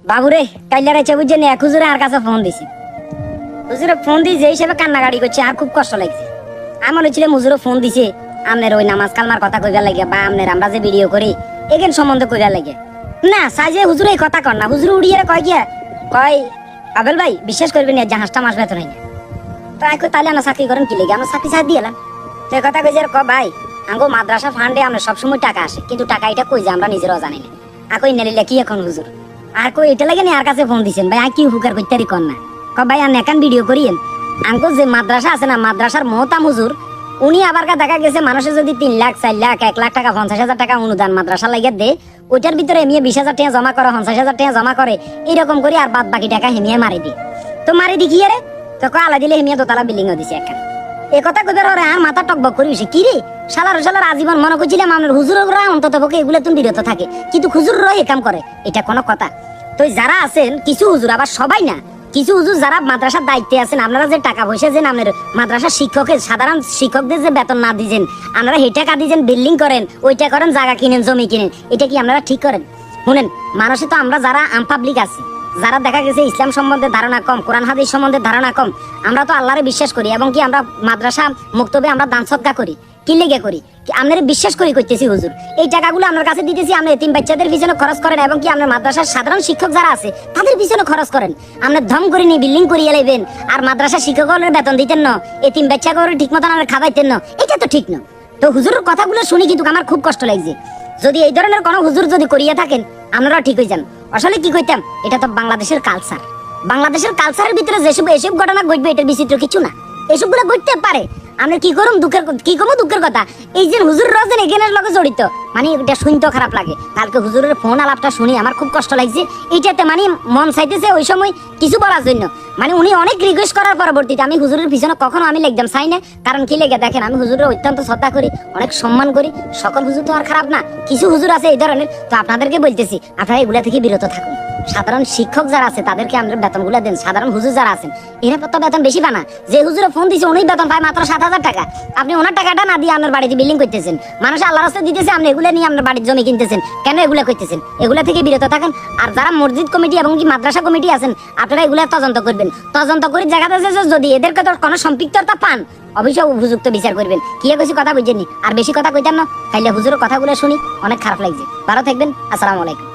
বাবুরে কাইলা রাইছে বুঝছেন, এক হুজুরে আর কাছে ফোন দিছে। হুজুরে ফোন দিয়ে যে হিসেবে কান্নাকাটি করছে আর খুব কষ্ট লাগছে। আমি মনে হচ্ছিল হুজুরে ফোন দিছে আপনার ওই নামাজ কালমার কথা কইবার লাগে, বা আপনার আমরা যে ভিডিও করি এখান সম্বন্ধে কইবার লাগে। না সাজে হুজুর এই কথা কর না। হুজুর উড়িয়ে কয় গিয়া কয় আবেল ভাই বিশ্বাস করবেন না, জাহাজটা মাস বেতন হয় না। তো এক তাহলে আমরা চাকরি করেন কি লেগে, আমরা চাকরি ছাড় দিয়ে এলাম। তো কথা কই যে ক ভাই আঙ্গো মাদ্রাসা ফান্ডে আমরা সবসময় টাকা আসে, কিন্তু টাকা এটা কই যে আমরা নিজেরাও জানি না। আকই নেলিলে কি এখন হুজুর আর কই এটা লাগে না আর কাছে ফোন দিছেন ভাই, আর কি উপকার করতে পারি কর না। ক ভাই আর নেকান ভিডিও করিয়েন আঙ্গো যে মাদ্রাসা আছে না, মাদ্রাসার মহতাম হুজুর উনি আবার দেখা গেছে মানুষের যদি 3 লাখ 4 লাখ 1 লাখ টাকা 50,000 টাকা অনুদান মাদ্রাসা লাগিয়ে দে, ওইটার ভিতরে এমিয়ে 20,000 টাকা জমা করে 50,000 টাকা জমা করে এরকম করে আর বাদ বাকি টাকা হেমিয়ে মারি দি। তো মারি দি কি রে, তো আলা দিলে হেমিয়ে দোতলা বিল্ডিং ও দিছে একটা। এই কথা কইবার ওরে আর মাথা টকবক করিছে কি রে শালার আজীবন মনে করছিলাম আমার হুজুররা অন্তত পক্ষে এগুলো তুমি বিরত থাকে, কিন্তু হুজুররাই এই কাম করে, এটা কোনো কথা? তো যারা আছেন কিছু হুজুর, আবার সবাই না, কিছু হুজুর যারা মাদ্রাসার দায়িত্বে আছেন, আপনারা যে টাকা পয়সা যে আপনার মাদ্রাসার শিক্ষকের সাধারণ শিক্ষকদের যে বেতন না দিয়েছেন, আপনারা এই টাকা দিয়েছেন বিল্ডিং করেন, ওইটা করেন জায়গা কিনেন জমি কিনেন, এটা কি আপনারা ঠিক করেন? শুনেন মানুষে তো আমরা যারা আম পাবলিক আছি, যারা দেখা গেছে ইসলাম সম্বন্ধে ধারণা কম, কোরআন হাদিস সম্বন্ধে ধারণা কম, আমরা তো আল্লাহরে বিশ্বাস করি এবং কি আমরা মাদ্রাসা মুক্তবে আমরা দান সদকা করি, কি লেগে করি আপনারা বিশ্বাস করি করতেছি হুজুর এই টাকাগুলো আপনার কাছে দিতেছি, আপনি এতিম বাচ্চাদের পিছনে খরচ করেন এবং কি আপনার মাদ্রাসার সাধারণ শিক্ষক যারা আছে তাদের পিছনে খরচ করেন, আপনার ধম করে নিয়ে বিল্ডিং করিয়ে লাইবেন আর মাদ্রাসার শিক্ষকদের বেতন দিতেন না, এতিম বাচ্চা করে ঠিক মতন আপনার খাবাইতেন না, এটা তো ঠিক না। তো হুজুরের কথাগুলো শুনি কিন্তু আমার খুব কষ্ট লাগছে। যদি এই ধরনের কোনো হুজুর যদি করিয়ে থাকেন আপনারাও ঠিক হয়ে যান। আসলে কি কইতাম, এটা তো বাংলাদেশের কালচার, বাংলাদেশের কালচারের ভিতরে যেসব এসব ঘটনা ঘটবে এটার বিচিত্র কিছু না, এসবগুলো ঘটতে পারে। আমরা কি করুম দুঃখের কথা এই যে হুজুর রয়েছেন এখানের লগে জড়িত, মানে এটা শুনতেও খারাপ লাগে। কালকে হুজুরের ফোন আলাপটা শুনি আমার খুব কষ্ট লাগছে, এইটাতে মানে মন চাইতেছে ওই সময় কিছু বলার জন্য, মানে উনি অনেক রিকোয়েস্ট করার পরবর্তীতে আমি হুজুরের পিছনে কখনো আমি লিখতাম চাই না, কারণ কি লেগে দেখেন আমি হুজুরের অত্যন্ত শ্রদ্ধা করি, অনেক সম্মান করি, সকল হুজুর তো আর খারাপ না, কিছু হুজুর আছে এই ধরনের। তো আপনাদেরকে বলতেছি আপনারা এগুলা থেকে বিরত থাকুন। সাধারণ শিক্ষক যারা আছে তাদেরকে আমাদের বেতনগুলো দেন, সাধারণ হুজুর যারা আছেন এরা তো বেতন বেশি পানা, যে হুজুরে ফোন দিছে উনি বেতন পায় মাত্র 7,000 টাকা, আপনি ওনার টাকাটা না দিয়ে আপনার বাড়িতে বিল্ডিং করতেছেন, মানুষ আল্লাহর রাস্তায় দিতেছে, আপনি এগুলো নিয়ে আপনার বাড়ির জমি কিনতেছেন, কেন এগুলো করতেছেন? এগুলা থেকে বিরত থাকেন। আর যারা মসজিদ কমিটি এবং কি মাদ্রাসা কমিটি আছেন আপনারা এগুলা তদন্ত করবেন, তদন্ত করে জায়গাতে যদি এদেরকে তো কোনো সম্পৃক্ততা পান অবশ্যই উপযুক্ত বিচার করবেন। কি কইছি কথা বুঝেননি, আর বেশি কথা কইতাম না, খাইলে হুজুরের কথাগুলো শুনি অনেক খারাপ লাগছে। ভালো থাকবেন, আসসালামু আলাইকুম।